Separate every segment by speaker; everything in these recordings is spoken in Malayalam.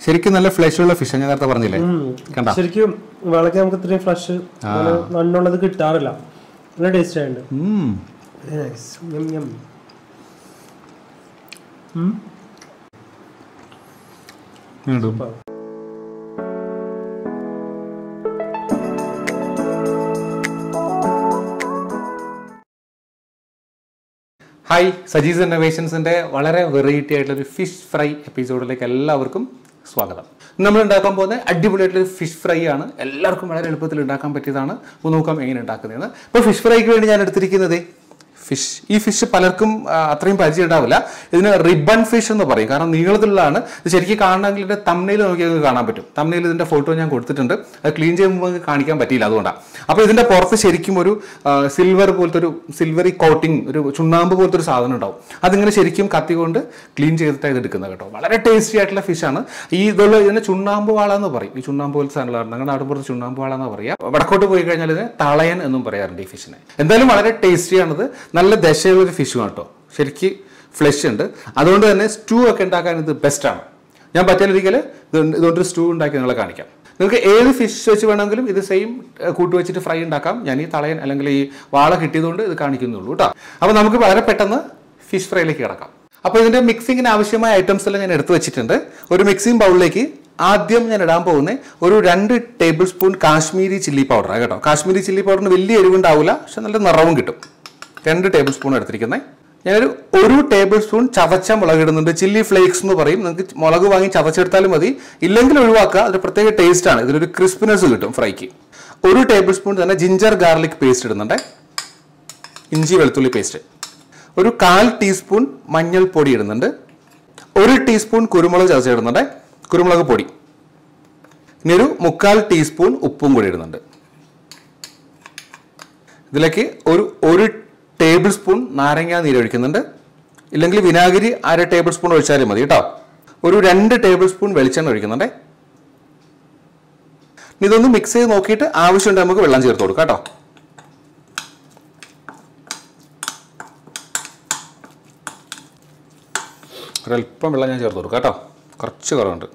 Speaker 1: ശരിക്കും നല്ല ഫ്ലഷ് ഉള്ള ഫിഷ് ഞാൻ നേരത്തെ പറഞ്ഞില്ലേ? കണ്ടാ
Speaker 2: ശരിക്കും വളരെ നമുക്ക് ഇത്രയും ഫ്ലഷ് നന്നുള്ളത് കിട്ടാറില്ല. നല്ല ടേസ്റ്റ് ആയിട്ടുണ്ട്.
Speaker 1: ഹായ്, സജീസ് ഇന്നോവേഷൻസിൻ്റെ വളരെ വെറൈറ്റി ആയിട്ടുള്ളൊരു ഫിഷ് ഫ്രൈ എപ്പിസോഡിലേക്ക് എല്ലാവർക്കും സ്വാഗതം. നമ്മൾ ഉണ്ടാക്കാൻ പോകുന്ന അടിപൊളിയായിട്ടുള്ളൊരു ഫിഷ് ഫ്രൈ ആണ്. എല്ലാവർക്കും വളരെ എളുപ്പത്തിൽ ഉണ്ടാക്കാൻ പറ്റിയതാണ്. അപ്പോൾ നോക്കാം എങ്ങനെ ഉണ്ടാക്കുന്നതെന്ന്. ഇപ്പോൾ ഫിഷ് ഫ്രൈക്ക് വേണ്ടി ഞാൻ എടുത്തിരിക്കുന്നത് ഫിഷ്. ഈ ഫിഷ് പലർക്കും അത്രയും പരിചയം ഉണ്ടാവില്ല. ഇതിന് റിബൺ ഫിഷ് എന്ന് പറയും. കാരണം നീളത്തിലുള്ളതാണ്. ഇത് ശരിക്കും കാണണമെങ്കിൽ ഇതിൻ്റെ തംബ്നെയിൽ നോക്കിയാൽ കാണാൻ പറ്റും. തംബ്നെയിൽ ഇതിൻ്റെ ഫോട്ടോ ഞാൻ കൊടുത്തിട്ടുണ്ട്. അത് ക്ലീൻ ചെയ്യുമ്പോൾ കാണിക്കാൻ പറ്റിയില്ല, അതുകൊണ്ടാണ്. അപ്പോൾ ഇതിൻ്റെ പുറത്ത് ശരിക്കും ഒരു സിൽവർ പോലത്തെ ഒരു സിൽവറി കോട്ടിങ്, ഒരു ചുണ്ണാമ്പ് പോലത്തെ ഒരു സാധനം ഉണ്ടാവും. അതിങ്ങനെ ശരിക്കും കത്തി കൊണ്ട് ക്ലീൻ ചെയ്തിട്ടാണ് ഇത് എടുക്കുന്നത് കേട്ടോ. വളരെ ടേസ്റ്റി ആയിട്ടുള്ള ഫിഷാണ്. ഇതിനെ ചുണ്ണാമ്പ് വാള എന്ന് പറയും. ഈ ചുണ്ണാമ്പ് പോലത്തെ സാധനങ്ങളാണ് ഞങ്ങളുടെ നാട്ടുപുറത്ത് ചുണ്ണാമ്പ് വാള എന്ന് പറയുക. വടക്കോട്ട് പോയി കഴിഞ്ഞാൽ ഇതിനെ തളയൻ എന്നും പറയാറുണ്ട് ഈ ഫിഷിനെ. എന്തായാലും വളരെ ടേസ്റ്റിയാണിത്. നല്ല ദശയുള്ളൊരു ഫിഷും കേട്ടോ. ശരിക്ക് ഫ്ലഷ് ഉണ്ട്. അതുകൊണ്ട് തന്നെ സ്റ്റൂ ഒക്കെ ഉണ്ടാക്കാൻ ഇത് ബെസ്റ്റാണ്. ഞാൻ പറ്റിയാലൊരിക്കൽ ഇതുകൊണ്ടൊരു സ്റ്റൂ ഉണ്ടാക്കി നിങ്ങളെ കാണിക്കാം. നിങ്ങൾക്ക് ഏത് ഫിഷ് വെച്ച് വേണമെങ്കിലും ഇത് സെയിം കൂട്ട് വെച്ചിട്ട് ഫ്രൈ ഉണ്ടാക്കാം. ഞാൻ ഈ തളയൻ അല്ലെങ്കിൽ ഈ വാള കിട്ടിയതുകൊണ്ട് ഇത് കാണിക്കുന്നുള്ളൂ കേട്ടോ. അപ്പോൾ നമുക്ക് വളരെ പെട്ടെന്ന് ഫിഷ് ഫ്രൈയിലേക്ക് കിടക്കാം. അപ്പോൾ ഇതിൻ്റെ മിക്സിങ്ങിന് ആവശ്യമായ ഐറ്റംസ് എല്ലാം ഞാൻ എടുത്തു വെച്ചിട്ടുണ്ട്. ഒരു മിക്സിംഗ് ബൗളിലേക്ക് ആദ്യം ഞാൻ ഇടാൻ പോകുന്നത് ഒരു 2 ടേബിൾ സ്പൂൺ കാശ്മീരി ചില്ലി പൗഡറാണ് കേട്ടോ. കാശ്മീരി ചില്ലി പൗഡറിന് വലിയ എരിവുണ്ടാവില്ല, പക്ഷെ നല്ല നിറവും കിട്ടും. 2 ടേബിൾ സ്പൂൺ എടുത്തിരിക്കുന്നത്. ഞാനൊരു 1 ടേബിൾ സ്പൂൺ ചതച്ച മുളക് ഇടുന്നുണ്ട്. ചില്ലി ഫ്ലേക്സ് എന്ന് പറയും. നിങ്ങൾക്ക് മുളക് വാങ്ങി ചതച്ചെടുത്താലും മതി, ഇല്ലെങ്കിൽ ഒഴിവാക്കുക. അതൊരു പ്രത്യേക ടേസ്റ്റാണ്. ഇതിലൊരു ക്രിസ്പിനെസ് കിട്ടും ഫ്രൈക്ക്. 1 ടേബിൾ സ്പൂൺ തന്നെ ജിഞ്ചർ ഗാർലിക് പേസ്റ്റ് ഇടുന്നുണ്ട്. ഇഞ്ചി വെളുത്തുള്ളി പേസ്റ്റ്. ഒരു 1/4 ടീസ്പൂൺ മഞ്ഞൾപ്പൊടി ഇടുന്നുണ്ട്. 1 ടീസ്പൂൺ കുരുമുളക് ചതച്ചിടുന്നുണ്ട്, കുരുമുളക് പൊടി. ഇനി ഒരു 1/4 ടീസ്പൂൺ ഉപ്പും കൂടി ഇടുന്നുണ്ട്. ഇതിലേക്ക് ഒരു ടേബിൾ സ്പൂൺ നാരങ്ങ നീര് ഒഴിക്കുന്നുണ്ട്. ഇല്ലെങ്കിൽ വിനാഗിരി 1/2 ടേബിൾ സ്പൂൺ ഒഴിച്ചാലും മതി കേട്ടോ. ഒരു 2 ടേബിൾ സ്പൂൺ വെളിച്ചെണ്ണ ഒഴിക്കുന്നുണ്ട്. ഇതൊന്ന് മിക്സ് ചെയ്ത് നോക്കിയിട്ട് ആവശ്യമുണ്ട് നമുക്ക് വെള്ളം ചേർത്ത് കൊടുക്കാം കേട്ടോ. ഒരല്പം വെള്ളം ഞാൻ ചേർത്ത് കൊടുക്കാം കേട്ടോ. കുറച്ച് കുറവുണ്ട്.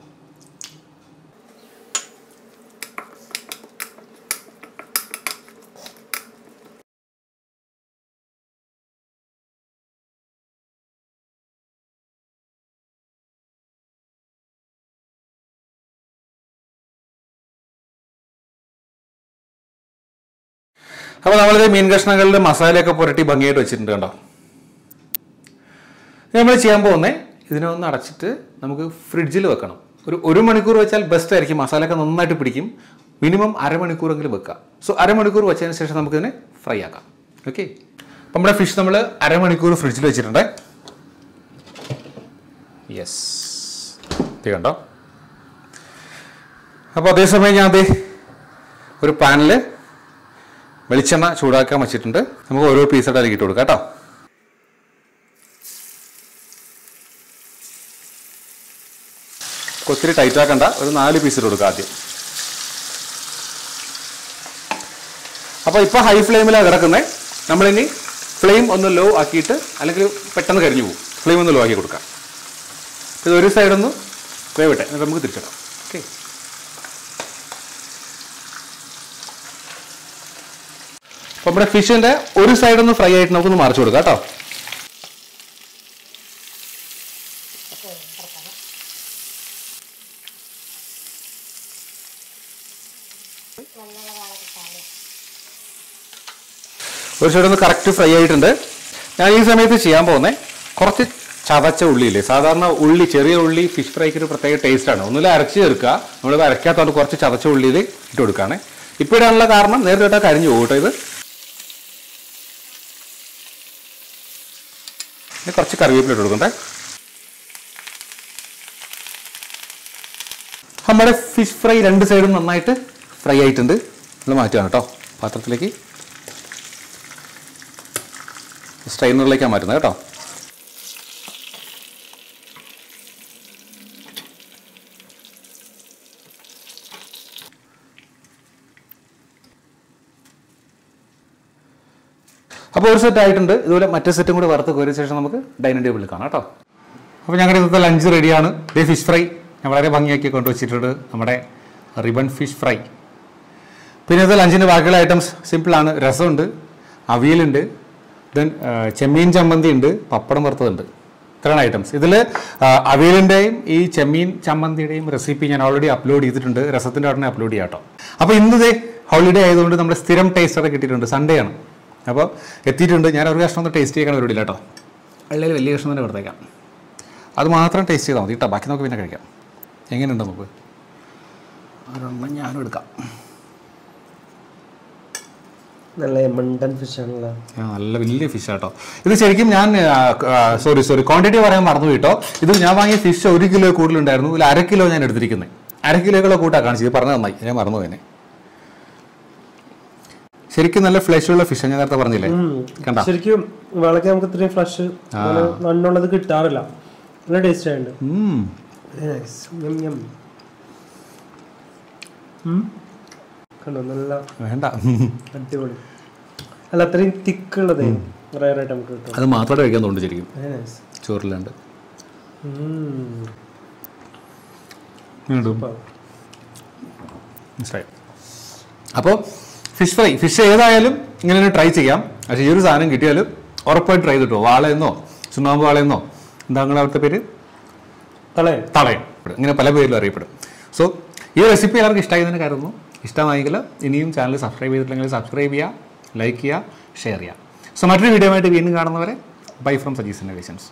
Speaker 1: അപ്പോൾ നമ്മളിത് മീൻ കഷ്ണങ്ങളുടെ മസാലയൊക്കെ പുരട്ടി ഭംഗിയായിട്ട് വെച്ചിട്ടുണ്ട് കേട്ടോ. നമ്മൾ ചെയ്യാൻ പോകുന്നത് ഇതിനെ ഒന്ന് അടച്ചിട്ട് നമുക്ക് ഫ്രിഡ്ജിൽ വെക്കണം. ഒരു 1 മണിക്കൂർ വെച്ചാൽ ബെസ്റ്റ് ആയിരിക്കും. മസാലയൊക്കെ നന്നായിട്ട് പിടിക്കും. മിനിമം അരമണിക്കൂറെങ്കിലും വെക്കുക. സോ അരമണിക്കൂർ വെച്ചതിന് ശേഷം നമുക്കിതിനെ ഫ്രൈ ആക്കാം. ഓക്കെ, അപ്പം നമ്മുടെ ഫിഷ് നമ്മൾ അരമണിക്കൂർ ഫ്രിഡ്ജിൽ വെച്ചിട്ടുണ്ട്. യെസ്, ഇത് കണ്ടോ. അപ്പോൾ അതേസമയം ഞാൻ ഒരു പാനിൽ വെളിച്ചെണ്ണ ചൂടാക്കാൻ വെച്ചിട്ടുണ്ട്. നമുക്ക് ഓരോ പീസായിട്ട് അതിലേക്ക് ഇട്ട് കൊടുക്കാം കേട്ടോ. ഒത്തിരി ടൈറ്റ് ആക്കണ്ട, ഒരു 4 പീസ് ഇട്ട് കൊടുക്കുക ആദ്യം. അപ്പോൾ ഇപ്പോൾ ഹൈ ഫ്ലെയിമിലാണ് കിടക്കുന്നത്. നമ്മളിനി ഫ്ലെയിം ഒന്ന് ലോ ആക്കിയിട്ട്, അല്ലെങ്കിൽ പെട്ടെന്ന് കരിഞ്ഞു പോകും. ഫ്ലെയിം ഒന്ന് ലോ ആക്കി കൊടുക്കാം. ഇത് ഒരു സൈഡൊന്ന് വേവട്ടെ, എന്നിട്ട് നമുക്ക് തിരിച്ചിടാം. ഓക്കെ, അപ്പോൾ നമ്മുടെ ഫിഷിൻ്റെ ഒരു സൈഡൊന്ന് ഫ്രൈ ആയിട്ട് നമുക്കൊന്ന് മറിച്ച് കൊടുക്കാം കേട്ടോ. ഒരു സൈഡൊന്ന് കറക്റ്റ് ഫ്രൈ ആയിട്ടുണ്ട്. ഞാൻ ഈ സമയത്ത് ചെയ്യാൻ പോകുന്നത് കുറച്ച് ചതച്ച ഉള്ളിയില്ലേ, സാധാരണ ഉള്ളി, ചെറിയ ഉള്ളി ഫിഷ് ഫ്രൈക്ക് ഒരു പ്രത്യേക ടേസ്റ്റാണ്. ഒന്നുമില്ല അരച്ച് ചേർക്കുക. നമ്മൾ അരയ്ക്കാത്തതുകൊണ്ട് കുറച്ച് ചതച്ച ഉള്ളിയിൽ ഇട്ട് കൊടുക്കുകയാണ്. ഇപ്പോൾ ഇടാനുള്ള കാരണം നേരത്തെ ഇട്ടാൽ കരിഞ്ഞു പോകും കേട്ടോ. ഇത് കുറച്ച് കറിവേപ്പില ഇട്ട് കൊടുക്കണ്ടേ. നമ്മുടെ ഫിഷ് ഫ്രൈ 2 സൈഡും നന്നായിട്ട് ഫ്രൈ ആയിട്ടുണ്ട്. നമ്മൾ മാറ്റുകയാണ് കേട്ടോ പാത്രത്തിലേക്ക്. സ്ട്രെയിനറിലേക്കാണ് മാറ്റുന്നത് കേട്ടോ. അപ്പോൾ ഒരു സെറ്റ് ആയിട്ടുണ്ട്. ഇതുപോലെ മറ്റേ സെറ്റും കൂടി വറുത്ത് കോരിയ ശേഷം നമുക്ക് ഡൈനിങ് ടേബിളിൽ കാണാം കേട്ടോ. അപ്പോൾ ഞങ്ങളുടെ ഇന്നത്തെ ലഞ്ച് റെഡിയാണ്. ഫിഷ് ഫ്രൈ ഞാൻ വളരെ ഭംഗിയാക്കി കൊണ്ടുവച്ചിട്ടുണ്ട് നമ്മുടെ റിബൺ ഫിഷ് ഫ്രൈ. പിന്നെ ഇത് ലഞ്ചിൻ്റെ ബാക്കിയുള്ള ഐറ്റംസ് സിമ്പിളാണ്. രസമുണ്ട്, അവിയലുണ്ട്, ദെൻ ചെമ്മീൻ ചമ്മന്തി ഉണ്ട്, പപ്പടം വറുത്തതുണ്ട്. ഇത്രയാണ് ഐറ്റംസ്. ഇതിൽ അവിയലിൻ്റെയും ഈ ചെമ്മീൻ ചമ്മന്തിയുടെയും റെസിപ്പി ഞാൻ ഓൾറെഡി അപ്ലോഡ് ചെയ്തിട്ടുണ്ട്. രസത്തിൻ്റെ ഉടനെ അപ്ലോഡ് ചെയ്യാം കേട്ടോ. അപ്പോൾ ഇന്നത്തെ ഹോളിഡേ ആയതുകൊണ്ട് നമ്മുടെ സ്ഥിരം ടേസ്റ്ററൊക്കെ കിട്ടിയിട്ടുണ്ട്. സൺഡേ ആണ്, അപ്പോൾ എത്തിയിട്ടുണ്ട്. ഞാൻ ഒരു കഷ്ണം ഒന്ന് ടേസ്റ്റ് ചെയ്യാൻ പരിപാടിയില്ല കേട്ടോ. അല്ലെങ്കിൽ വലിയ കഷ്ണം തന്നെ കൊടുത്തേക്കാം. അത് മാത്രം ടേസ്റ്റ് ചെയ്താൽ മതി കേട്ടോ. ബാക്കി നമുക്ക് പിന്നെ കഴിക്കാം. എങ്ങനെയുണ്ട് നമുക്ക്? ഒരെണ്ണം ഞാനും എടുക്കാം.
Speaker 2: നല്ല എമണ്ടൻ ഫിഷ് ആണല്ലോ.
Speaker 1: നല്ല വലിയ ഫിഷ് ആട്ടോ ഇത്. ശരിക്കും ഞാൻ സോറി ക്വാണ്ടിറ്റി പറയാൻ മറന്നു കേട്ടോ. ഇത് ഞാൻ വാങ്ങിയ ഫിഷ് 1 കിലോ കൂടുതലുണ്ടായിരുന്നു. ഇതിൽ 1/2 കിലോ ഞാൻ എടുത്തിരിക്കുന്നത്. 1/2 കിലോക്കുള്ള കൂട്ടാ കാണിച്ചത്. പറഞ്ഞത് നന്നായി, ഞാൻ മറന്നു തന്നെ. ശരിക്കും നല്ല ഫ്ലഷുള്ള ഫിഷ് ഞാൻ നേരത്തെ പറഞ്ഞില്ലേ, കണ്ട.
Speaker 2: ശരിക്കും വളരെ നമുക്ക് ഇത്രയും ഫ്ലഷ് നല്ലുള്ളത് കിട്ടാറില്ല. നല്ല ടേസ്റ്റ് ആയിട്ട് കണ്ടോ, നല്ല
Speaker 1: വേണ്ട
Speaker 2: അടിപൊളി. അല്ല അത്രയും തിക്കുള്ളത് റയറായിട്ട് നമുക്ക് കിട്ടും.
Speaker 1: അത് മാത്രമേ കഴിക്കാൻ തോന്നുന്നു ശരിക്കും, ചോറിലുണ്ട്. അപ്പോൾ ഫിഷ് ഏതായാലും ഇങ്ങനെ ട്രൈ ചെയ്യാം. പക്ഷേ ഈ ഒരു സാധനം കിട്ടിയാലും ഉറപ്പായിട്ട് ട്രൈ ചെയ്തിട്ടോ. വാളയെന്നോ ചുണ്ണാമ്പ് വാളയെന്നോ എന്താ നിങ്ങളുടെ അവിടുത്തെ പേര്? തളയൻ. ഇങ്ങനെ പല പേരിലും അറിയപ്പെടും. സോ ഈ റെസിപ്പി എല്ലാവർക്കും ഇഷ്ടമായതെന്ന് കരുതുന്നു. ഇഷ്ടമായെങ്കിൽ ഇനിയും ചാനൽ സബ്സ്ക്രൈബ് ചെയ്തിട്ടില്ലെങ്കിൽ സബ്സ്ക്രൈബ് ചെയ്യുക, ലൈക്ക് ചെയ്യുക, ഷെയർ ചെയ്യുക. സോ മറ്റൊരു വീഡിയോ ആയിട്ട് വീണ്ടും കാണുന്നവരെ ബൈ ഫ്രം സജീസ് ഇന്നോവേഷൻസ്.